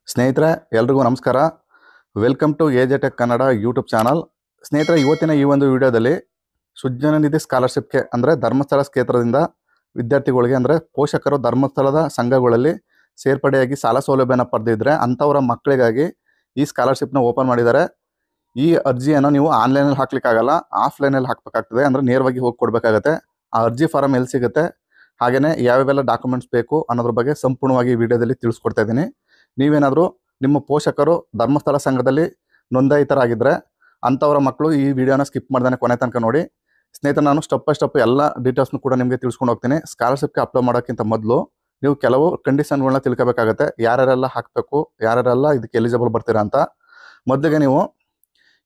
ಸ್ನೇಹಿತರೆ ಎಲ್ರಿಗೂ ನಮಸ್ಕಾರ. Welcome to AJ tech Kannada YouTube channel. ಸ್ನೇಹಿತರೆ, ಇವತ್ತಿನ ಈ ಒಂದು ವಿಡಿಯೋದಲ್ಲಿ ಸುಜ್ಞಾನ ನಿಧಿ ಸ್ಕಾಲರ್ಶಿಪ್ಗೆ ಅಂದರೆ ಧರ್ಮಸ್ಥಳ ಕ್ಷೇತ್ರದಿಂದ ವಿದ್ಯಾರ್ಥಿಗಳಿಗೆ ಅಂದರೆ ಪೋಷಕರು ಧರ್ಮಸ್ಥಳದ ಸಂಘಗಳಲ್ಲಿ ಸೇರ್ಪಡೆಯಾಗಿ ಸಾಲ ಸೌಲಭ್ಯನ ಪಡೆದಿದ್ದರೆ ಅಂಥವರ ಮಕ್ಕಳಿಗಾಗಿ ಈ ಸ್ಕಾಲರ್ಶಿಪ್ನ ಓಪನ್ ಮಾಡಿದ್ದಾರೆ. ಈ ಅರ್ಜಿಯನ್ನು ನೀವು ಆನ್ಲೈನಲ್ಲಿ ಹಾಕ್ಲಿಕ್ಕಾಗಲ್ಲ, ಆಫ್ಲೈನಲ್ಲಿ ಹಾಕಬೇಕಾಗ್ತದೆ. ಅಂದರೆ ನೇರವಾಗಿ ಹೋಗಿ ಕೊಡಬೇಕಾಗತ್ತೆ. ಆ ಅರ್ಜಿ ಫಾರಮ್ ಎಲ್ಲಿ ಸಿಗುತ್ತೆ, ಹಾಗೆಯೇ ಯಾವ್ಯಾವೆಲ್ಲ ಡಾಕ್ಯುಮೆಂಟ್ಸ್ ಬೇಕು ಅನ್ನೋದ್ರ ಬಗ್ಗೆ ಸಂಪೂರ್ಣವಾಗಿ ಈ ವಿಡಿಯೋದಲ್ಲಿ ತಿಳಿಸ್ಕೊಡ್ತಾ ಇದ್ದೀನಿ. ನೀವೇನಾದರೂ ನಿಮ್ಮ ಪೋಷಕರು ಧರ್ಮಸ್ಥಳ ಸಂಘದಲ್ಲಿ ನೋಂದಾಯಿತರಾಗಿದ್ದರೆ ಅಂಥವರ ಮಕ್ಕಳು ಈ ವಿಡಿಯೋನ ಸ್ಕಿಪ್ ಮಾಡ್ದೇ ಕೊನೆ ತನಕ ನೋಡಿ. ಸ್ನೇಹಿತರೆ, ನಾನು ಸ್ಟೆಪ್ ಬೈ ಸ್ಟೆಪ್ ಎಲ್ಲ ಡೀಟೇಲ್ಸ್ನು ಕೂಡ ನಿಮಗೆ ತಿಳಿಸ್ಕೊಂಡು ಹೋಗ್ತೀನಿ. ಸ್ಕಾಲರ್ಶಿಪ್ಗೆ ಅಪ್ಲೈ ಮಾಡೋಕ್ಕಿಂತ ಮೊದಲು ನೀವು ಕೆಲವು ಕಂಡೀಷನ್ಗಳನ್ನ ತಿಳ್ಕೋಬೇಕಾಗತ್ತೆ. ಯಾರ್ಯಾರೆಲ್ಲ ಹಾಕಬೇಕು, ಯಾರ್ಯಾರೆಲ್ಲ ಇದಕ್ಕೆ ಎಲಿಜಿಬಲ್ ಬರ್ತೀರಾ ಅಂತ. ಮೊದಲಿಗೆ ನೀವು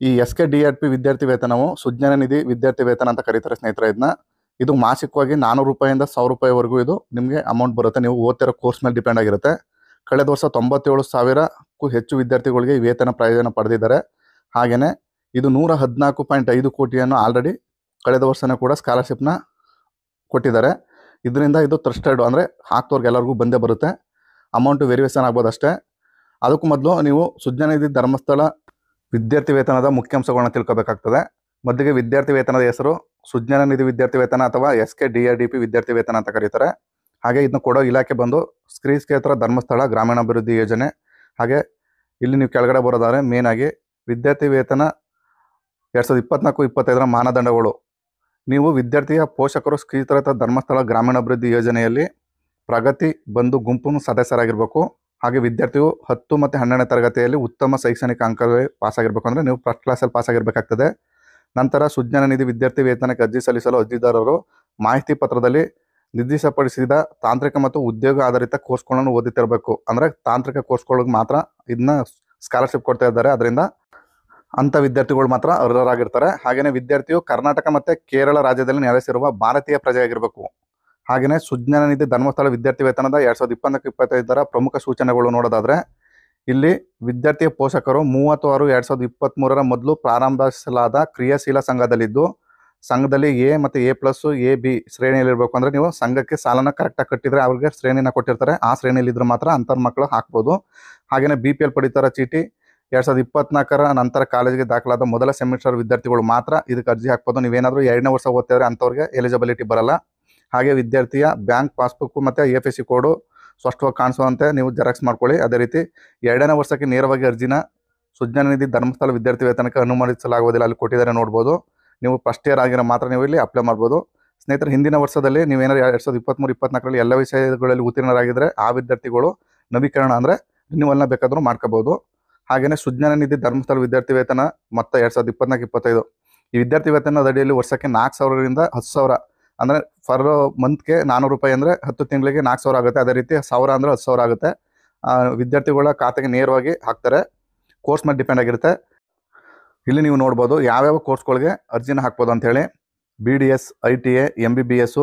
ಈ SKDRP ವಿದ್ಯಾರ್ಥಿ ವೇತನವು ಸುಜ್ಞಾನ ನಿಧಿ ವಿದ್ಯಾರ್ಥಿ ವೇತನ ಅಂತ ಕರೀತಾರೆ ಸ್ನೇಹಿತರೆ. ಇದು ಮಾಸಿಕವಾಗಿ 400 ರೂಪಾಯಿಂದ 1000 ರೂಪಾಯಿವರೆಗೂ ಇದು ನಿಮಗೆ ಅಮೌಂಟ್ ಬರುತ್ತೆ. ನೀವು ಓದ್ತಿರೋ ಕೋರ್ಸ್ ಮೇಲೆ ಡಿಪೆಂಡ್ ಆಗಿರುತ್ತೆ. ಕಳೆದ ವರ್ಷ 97,000ಕ್ಕೂ ಹೆಚ್ಚು ವಿದ್ಯಾರ್ಥಿಗಳಿಗೆ ಈ ವೇತನ ಪ್ರಯೋಜನ ಪಡೆದಿದ್ದಾರೆ. ಹಾಗೆಯೇ ಇದು 114.5 ಕೋಟಿಯನ್ನು ಆಲ್ರೆಡಿ ಕಳೆದ ವರ್ಷನೇ ಕೂಡ ಸ್ಕಾಲರ್ಶಿಪ್ನ ಕೊಟ್ಟಿದ್ದಾರೆ. ಇದರಿಂದ ಇದು ಟ್ರಸ್ಟೆಡ್, ಅಂದರೆ ಹಾಕ್ತವ್ರಿಗೆ ಎಲ್ಲರಿಗೂ ಬಂದೇ ಬರುತ್ತೆ. ಅಮೌಂಟು ವೇರಿಯೇಷನ್ ಆಗ್ಬೋದು ಅಷ್ಟೇ. ಅದಕ್ಕೂ ಮೊದಲು ನೀವು ಸುಜ್ಞಾನ ನಿಧಿ ಧರ್ಮಸ್ಥಳ ವಿದ್ಯಾರ್ಥಿ ವೇತನದ ಮುಖ್ಯಾಂಶಗಳನ್ನ ತಿಳ್ಕೊಬೇಕಾಗ್ತದೆ. ಮೊದಲಿಗೆ ವಿದ್ಯಾರ್ಥಿ ವೇತನದ ಹೆಸರು ಸುಜ್ಞಾನ ನಿಧಿ ವಿದ್ಯಾರ್ಥಿ ವೇತನ ಅಥವಾ SKDRP ವಿದ್ಯಾರ್ಥಿ ವೇತನ ಅಂತ ಕರೀತಾರೆ. ಹಾಗೆ ಇದನ್ನು ಕೊಡೋ ಇಲಾಖೆ ಬಂದು ಶ್ರೀ ಕ್ಷೇತ್ರ ಧರ್ಮಸ್ಥಳ ಗ್ರಾಮೀಣಾಭಿವೃದ್ಧಿ ಯೋಜನೆ. ಹಾಗೆ ಇಲ್ಲಿ ನೀವು ಕೆಳಗಡೆ ಬರೋದಾದ್ರೆ ಮೇನ್ ಆಗಿ ವಿದ್ಯಾರ್ಥಿ ವೇತನ 2024-25ರ ಮಾನದಂಡಗಳು. ನೀವು ವಿದ್ಯಾರ್ಥಿಯ ಪೋಷಕರು ಶ್ರೀ ಕ್ಷೇತ್ರ ಧರ್ಮಸ್ಥಳ ಗ್ರಾಮೀಣಾಭಿವೃದ್ಧಿ ಯೋಜನೆಯಲ್ಲಿ ಪ್ರಗತಿ ಬಂಧು ಗುಂಪು ಸದಸ್ಯರಾಗಿರಬೇಕು. ಹಾಗೆ ವಿದ್ಯಾರ್ಥಿಯು 10 ಮತ್ತು 12ನೇ ತರಗತಿಯಲ್ಲಿ ಉತ್ತಮ ಶೈಕ್ಷಣಿಕ ಅಂಕವೇ ಪಾಸಾಗಿರ್ಬೇಕು, ಅಂದರೆ ನೀವು ಫಸ್ಟ್ ಕ್ಲಾಸಲ್ಲಿ ಪಾಸಾಗಿರ್ಬೇಕಾಗ್ತದೆ. ನಂತರ ಸುಜ್ಞಾನ ನಿಧಿ ವಿದ್ಯಾರ್ಥಿ ವೇತನಕ್ಕೆ ಅರ್ಜಿ ಸಲ್ಲಿಸಲು ಅರ್ಜಿದಾರರು ಮಾಹಿತಿ ಪತ್ರದಲ್ಲಿ ನಿರ್ದಿಷ್ಟಪಡಿಸಿದ ತಾಂತ್ರಿಕ ಮತ್ತು ಉದ್ಯೋಗ ಆಧಾರಿತ ಕೋರ್ಸ್ಗಳನ್ನು ಓದುತ್ತಿರಬೇಕು. ಅಂದರೆ ತಾಂತ್ರಿಕ ಕೋರ್ಸ್ಗಳಿಗೆ ಮಾತ್ರ ಇದನ್ನ ಸ್ಕಾಲರ್ಶಿಪ್ ಕೊಡ್ತಾ ಇದ್ದಾರೆ. ಅದರಿಂದ ಅಂಥ ವಿದ್ಯಾರ್ಥಿಗಳು ಮಾತ್ರ ಅರ್ಹರಾಗಿರ್ತಾರೆ. ಹಾಗೆಯೇ ವಿದ್ಯಾರ್ಥಿಯು ಕರ್ನಾಟಕ ಮತ್ತು ಕೇರಳ ರಾಜ್ಯದಲ್ಲಿ ನೆಲೆಸಿರುವ ಭಾರತೀಯ ಪ್ರಜೆಯಾಗಿರಬೇಕು. ಹಾಗೆಯೇ ಸುಜ್ಞಾನ ನಿಧಿ ಧರ್ಮಸ್ಥಳ ವಿದ್ಯಾರ್ಥಿ ವೇತನದ 2024-25ರ ಪ್ರಮುಖ ಸೂಚನೆಗಳು ನೋಡೋದಾದರೆ, ಇಲ್ಲಿ ವಿದ್ಯಾರ್ಥಿಯ ಪೋಷಕರು 30/6/2023ರ ಮೊದಲು ಪ್ರಾರಂಭಿಸಲಾದ ಕ್ರಿಯಾಶೀಲ ಸಂಘದಲ್ಲಿದ್ದು ಸಂಘದಲ್ಲಿ A ಮತ್ತು A+, A, B ಶ್ರೇಣಿಯಲ್ಲಿರಬೇಕು. ಅಂದರೆ ನೀವು ಸಂಘಕ್ಕೆ ಸಾಲನ ಕರೆಕ್ಟಾಗಿ ಕಟ್ಟಿದರೆ ಅವ್ರಿಗೆ ಶ್ರೇಣಿನ ಕೊಟ್ಟಿರ್ತಾರೆ. ಆ ಶ್ರೇಣಿಯಲ್ಲಿದ್ದರೆ ಮಾತ್ರ ಅಂಥವ್ರ ಮಕ್ಕಳು ಹಾಕ್ಬೋದು. ಹಾಗೆಯೇ BPL ಪಡಿತರ ಚೀಟಿ 2024ರ ನಂತರ ಕಾಲೇಜಿಗೆ ದಾಖಲಾದ ಮೊದಲ ಸೆಮಿಸ್ಟರ್ ವಿದ್ಯಾರ್ಥಿಗಳು ಮಾತ್ರ ಇದಕ್ಕೆ ಅರ್ಜಿ ಹಾಕ್ಬೋದು. ನೀವೇನಾದರೂ 2ನೇ ವರ್ಷ ಓದ್ತಿದ್ರೆ ಅಂಥವ್ರಿಗೆ ಎಲಿಜಿಬಿಲಿಟಿ ಬರಲ್ಲ. ಹಾಗೆ ವಿದ್ಯಾರ್ಥಿಯ ಬ್ಯಾಂಕ್ ಪಾಸ್ಬುಕ್ಕು ಮತ್ತು FSC ಕೋಡು ಸ್ಪಷ್ಟವಾಗಿ ಕಾಣಿಸುವಂತೆ ನೀವು ಜೆರಾಕ್ಸ್ ಮಾಡ್ಕೊಳ್ಳಿ. ಅದೇ ರೀತಿ 2ನೇ ವರ್ಷಕ್ಕೆ ನೇರವಾಗಿ ಅರ್ಜಿನ ಸುಜ್ಞಾನ ನಿಧಿ ಧರ್ಮಸ್ಥಳ ವಿದ್ಯಾರ್ಥಿ ವೇತನಕ್ಕೆ ಅನುಮತಿಸಲಾಗುವುದಿಲ್ಲ, ಅಲ್ಲಿ ಕೊಟ್ಟಿದ್ದಾರೆ ನೋಡ್ಬೋದು. ನೀವು ಫಸ್ಟ್ ಇಯರ್ ಆಗಿರೋ ಮಾತ್ರ ನೀವು ಇಲ್ಲಿ ಅಪ್ಲೈ ಮಾಡ್ಬೋದು. ಸ್ನೇಹಿತರೆ, ಹಿಂದಿನ ವರ್ಷದಲ್ಲಿ ನೀವೇನಾದ್ರು 2023-24ರಲ್ಲಿ ಎಲ್ಲ ವಿಷಯಗಳಲ್ಲಿ ಉತ್ತೀರ್ಣರಾಗಿದ್ದರೆ ಆ ವಿದ್ಯಾರ್ಥಿಗಳು ನವೀಕರಣ ಅಂದರೆ ರಿನ್ಯೂವಲ್ನ ಬೇಕಾದರೂ ಮಾಡ್ಕೋಬೋದು. ಹಾಗೆಯೇ ಸುಜ್ಞಾನ ನಿಧಿ ಧರ್ಮಸ್ಥಳ ವಿದ್ಯಾರ್ಥಿ ವೇತನ ಮತ್ತು 2024-25 ಈ ವಿದ್ಯಾರ್ಥಿ ವೇತನದ ಅಡಿಯಲ್ಲಿ ವರ್ಷಕ್ಕೆ 4,000ರಿಂದ 10,000, ಅಂದರೆ ಫರ್ ಮಂತ್ಗೆ 400 ರೂಪಾಯಿ ಅಂದರೆ 10 ತಿಂಗಳಿಗೆ 4,000 ಆಗುತ್ತೆ. ಅದೇ ರೀತಿ 1,000 ಅಂದರೆ 10,000 ಆಗುತ್ತೆ. ವಿದ್ಯಾರ್ಥಿಗಳ ಖಾತೆಗೆ ನೇರವಾಗಿ ಹಾಕ್ತಾರೆ. ಕೋರ್ಸ್ ಮೇಲೆ ಡಿಪೆಂಡ್ ಆಗಿರುತ್ತೆ. ಇಲ್ಲಿ ನೀವು ನೋಡ್ಬೋದು ಯಾವ್ಯಾವ ಕೋರ್ಸ್ಗಳಿಗೆ ಅರ್ಜಿನ ಹಾಕ್ಬೋದು ಅಂಥೇಳಿ. BDS, ITA, MBBS,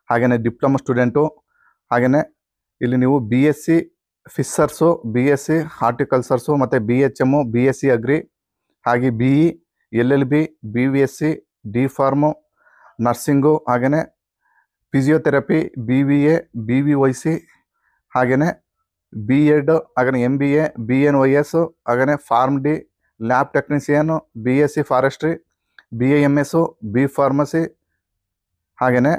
ಹಾಗೆಯೇ ಡಿಪ್ಲೊಮಾ ಸ್ಟೂಡೆಂಟು. ಹಾಗೆಯೇ ಇಲ್ಲಿ ನೀವು BSc ಫಿಶರ್ಸು, BSc ಹಾರ್ಟಿಕಲ್ಚರ್ಸು ಮತ್ತು BHM, BSc ಅಗ್ರಿ, ಹಾಗೆ BE, LLB, BVSc, D.Pharm, nursing, ಹಾಗೆಯೇ ಫಿಸಿಯೋಥೆರಪಿ, BVA, BVYC, ಹಾಗೆಯೇ B.Ed, ಹಾಗೆಯೇ MBA, BNYS, ಹಾಗೆಯೇ pharm D, lab technician, BSc forestry, BAMS, B pharmacy. ಹಾಗೆಯೇ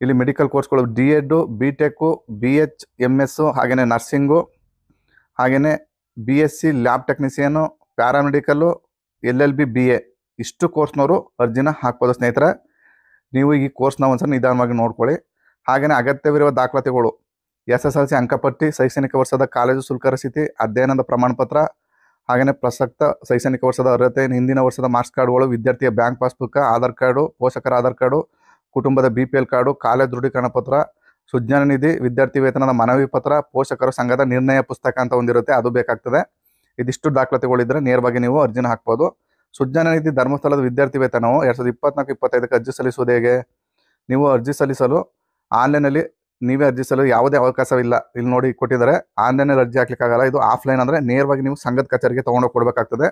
ಇಲ್ಲಿ ಮೆಡಿಕಲ್ ಕೋರ್ಸ್ಗಳು D.Ed, B.Tech, BHMS, ಹಾಗೆಯೇ ನರ್ಸಿಂಗು, ಹಾಗೆಯೇ BSc lab technician, paramedical, LLB, BA ಇಷ್ಟು ಕೋರ್ಸ್ನವರು ಅರ್ಜಿನ ಹಾಕ್ಬೋದು. ಸ್ನೇಹಿತರೆ, ನೀವು ಈ ಕೋರ್ಸ್ನ ಒಂದ್ಸಲ ನಿಧಾನವಾಗಿ ನೋಡ್ಕೊಳ್ಳಿ. ಹಾಗೆಯೇ ಅಗತ್ಯವಿರುವ ದಾಖಲಾತಿಗಳು SSLC ಅಂಕಪಟ್ಟಿ, ಶೈಕ್ಷಣಿಕ ವರ್ಷದ ಕಾಲೇಜು ಶುಲ್ಕ ರಸೀತಿ, ಅಧ್ಯಯನದ ಪ್ರಮಾಣಪತ್ರ, ಹಾಗೆಯೇ ಪ್ರಸಕ್ತ ಶೈಕ್ಷಣಿಕ ವರ್ಷದ ಅರ್ಹತೆ, ಹಿಂದಿನ ವರ್ಷದ ಮಾರ್ಕ್ಸ್ ಕಾರ್ಡ್ಗಳು, ವಿದ್ಯಾರ್ಥಿಯ ಬ್ಯಾಂಕ್ ಪಾಸ್ಬುಕ್, ಆಧಾರ್ ಕಾರ್ಡು, ಪೋಷಕರ ಆಧಾರ್ ಕಾರ್ಡು, ಕುಟುಂಬದ BPL ಕಾರ್ಡು, ಕಾಲೇಜು ದೃಢೀಕರಣ ಪತ್ರ, ಸುಜ್ಞಾನ ನಿಧಿ ವಿದ್ಯಾರ್ಥಿ ವೇತನದ ಮನವಿ ಪತ್ರ, ಪೋಷಕರ ಸಂಘದ ನಿರ್ಣಯ ಪುಸ್ತಕ ಅಂತ ಒಂದಿರುತ್ತೆ, ಅದು ಬೇಕಾಗ್ತದೆ. ಇದಿಷ್ಟು ದಾಖಲಾತಿಗಳಿದ್ದರೆ ನೇರವಾಗಿ ನೀವು ಅರ್ಜಿನ ಹಾಕ್ಬೋದು. ಸುಜ್ಞಾನ ನಿಧಿ ಧರ್ಮಸ್ಥಳದ ವಿದ್ಯಾರ್ಥಿ ವೇತನವು 2024-25ಕ್ಕೆ ಅರ್ಜಿ ಸಲ್ಲಿಸುವುದು ಹೇಗೆ? ನೀವು ಅರ್ಜಿ ಸಲ್ಲಿಸಲು ಆನ್ಲೈನಲ್ಲಿ ನೀವೇ ಅರ್ಜಿ ಸಲ್ಲಲು ಯಾವುದೇ ಅವಕಾಶವಿಲ್ಲ. ಇಲ್ಲಿ ನೋಡಿ ಕೊಟ್ಟಿದ್ದಾರೆ, ಆನ್ಲೈನಲ್ಲಿ ಅರ್ಜಿ ಹಾಕ್ಲಿಕ್ಕಾಗಲ್ಲ. ಇದು ಆಫ್ಲೈನ್, ಅಂದರೆ ನೇರವಾಗಿ ನೀವು ಸಂಘದ ಕಚೇರಿಗೆ ತೊಗೊಂಡೋಗಿ ಕೊಡಬೇಕಾಗ್ತದೆ.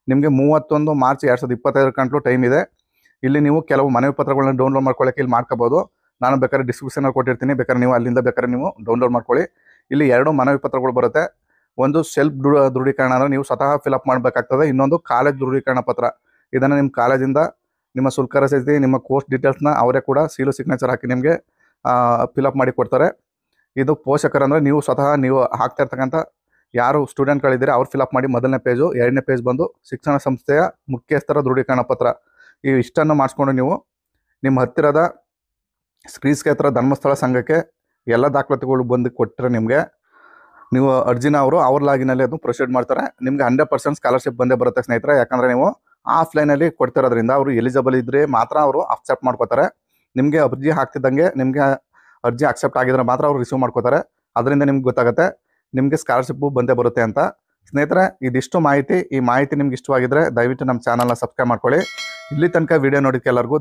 ನಿಮಗೆ 31 ಮಾರ್ಚ್ 2025 ಗಂಟಲು ಟೈಮ್ ಇದೆ. ಇಲ್ಲಿ ನೀವು ಕೆಲವು ಮನವಿ ಪತ್ರಗಳನ್ನ ಡೌನ್ಲೋಡ್ ಮಾಡ್ಕೊಳ್ಳೋಕೆ ಇಲ್ಲಿ ಮಾಡ್ಕೋಬೋದು. ನಾನು ಬೇಕಾದ್ರೆ ಡಿಸ್ಕ್ರಿಪ್ಷನಲ್ಲಿ ಕೊಟ್ಟಿರ್ತೀನಿ, ಬೇಕಾದ್ರೆ ನೀವು ಅಲ್ಲಿಂದ ಬೇಕಾದ್ರೆ ನೀವು ಡೌನ್ಲೋಡ್ ಮಾಡ್ಕೊಳ್ಳಿ. ಇಲ್ಲಿ 2 ಮನವಿ ಪತ್ರಗಳು ಬರುತ್ತೆ. ಒಂದು ಸೆಲ್ಫ್ ದೃಢೀಕರಣ ಅಂದರೆ ನೀವು ಸ್ವತಃ ಫಿಲಪ್ ಮಾಡಬೇಕಾಗ್ತದೆ. ಇನ್ನೊಂದು ಕಾಲೇಜ್ ದೃಢೀಕರಣ ಪತ್ರ. ಇದನ್ನು ನಿಮ್ಮ ಕಾಲೇಜಿಂದ ನಿಮ್ಮ ಶುಲ್ಕ ರಸೀದಿ, ನಿಮ್ಮ ಕೋರ್ಸ್ ಡೀಟೇಲ್ಸ್ನ ಅವರೇ ಕೂಡ ಸೀಲು ಸಿಗ್ನೇಚರ್ ಹಾಕಿ ನಿಮಗೆ ಫಿಲಪ್ ಮಾಡಿ ಕೊಡ್ತಾರೆ. ಇದು ಪೋಷಕರಂದರೆ ನೀವು ಸ್ವತಃ ನೀವು ಹಾಕ್ತಾ ಇರ್ತಕ್ಕಂಥ ಯಾರು ಸ್ಟೂಡೆಂಟ್ಗಳಿದ್ದೀರಿ ಅವ್ರು ಫಿಲಪ್ ಮಾಡಿ ಮೊದಲನೇ ಪೇಜು. ಎರಡನೇ ಪೇಜ್ ಬಂದು ಶಿಕ್ಷಣ ಸಂಸ್ಥೆಯ ಮುಖ್ಯಸ್ಥರ ದೃಢೀಕರಣ ಪತ್ರ. ಇಷ್ಟನ್ನು ಮಾಡಿಸ್ಕೊಂಡು ನೀವು ನಿಮ್ಮ ಹತ್ತಿರದ ಶ್ರೀಕ್ಷೇತ್ರ ಧರ್ಮಸ್ಥಳ ಸಂಘಕ್ಕೆ ಎಲ್ಲ ದಾಖಲಾತಿಗಳು ಬಂದು ಕೊಟ್ಟರೆ ನಿಮಗೆ ನೀವು ಅರ್ಜಿನ ಅವ್ರ ಲಾಗಿನಲ್ಲಿ ಅದನ್ನು ಪ್ರೊಸೀಡ್ ಮಾಡ್ತಾರೆ. ನಿಮಗೆ 100% ಸ್ಕಾಲರ್ಶಿಪ್ ಬಂದೇ ಬರುತ್ತೆ ಸ್ನೇಹಿತರೆ. ಯಾಕಂದರೆ ನೀವು ಆಫ್ಲೈನಲ್ಲಿ ಕೊಡ್ತಿರೋದ್ರಿಂದ ಅವರು ಎಲಿಜಿಬಲ್ ಇದ್ದರೆ ಮಾತ್ರ ಅವರು ಅಕ್ಸೆಪ್ಟ್ ಮಾಡ್ಕೋತಾರೆ. ನಿಮಗೆ ಅರ್ಜಿ ಹಾಕ್ತಿದ್ದಂಗೆ ನಿಮಗೆ ಅರ್ಜಿ ಅಕ್ಸೆಪ್ಟ್ ಆಗಿದ್ರೆ ಮಾತ್ರ ಅವರು ರಿಸೀವ್ ಮಾಡ್ಕೋತಾರೆ. ಅದರಿಂದ ನಿಮ್ಗೆ ಗೊತ್ತಾಗುತ್ತೆ ನಿಮಗೆ ಸ್ಕಾಲರ್ಶಿಪ್ಪು ಬಂದೇ ಬರುತ್ತೆ ಅಂತ. ಸ್ನೇಹಿತರೆ, ಇದಿಷ್ಟು ಮಾಹಿತಿ. ಈ ಮಾಹಿತಿ ನಿಮ್ಗೆ ಇಷ್ಟವಾಗಿದ್ದರೆ ದಯವಿಟ್ಟು ನಮ್ಮ ಚಾನಲ್ನ ಸಬ್ಸ್ಕ್ರೈಬ್ ಮಾಡ್ಕೊಳ್ಳಿ. ಇಲ್ಲಿ ತನಕ ವಿಡಿಯೋ ನೋಡಿದ್ದಕ್ಕೆ ಎಲ್ಲರಿಗೂ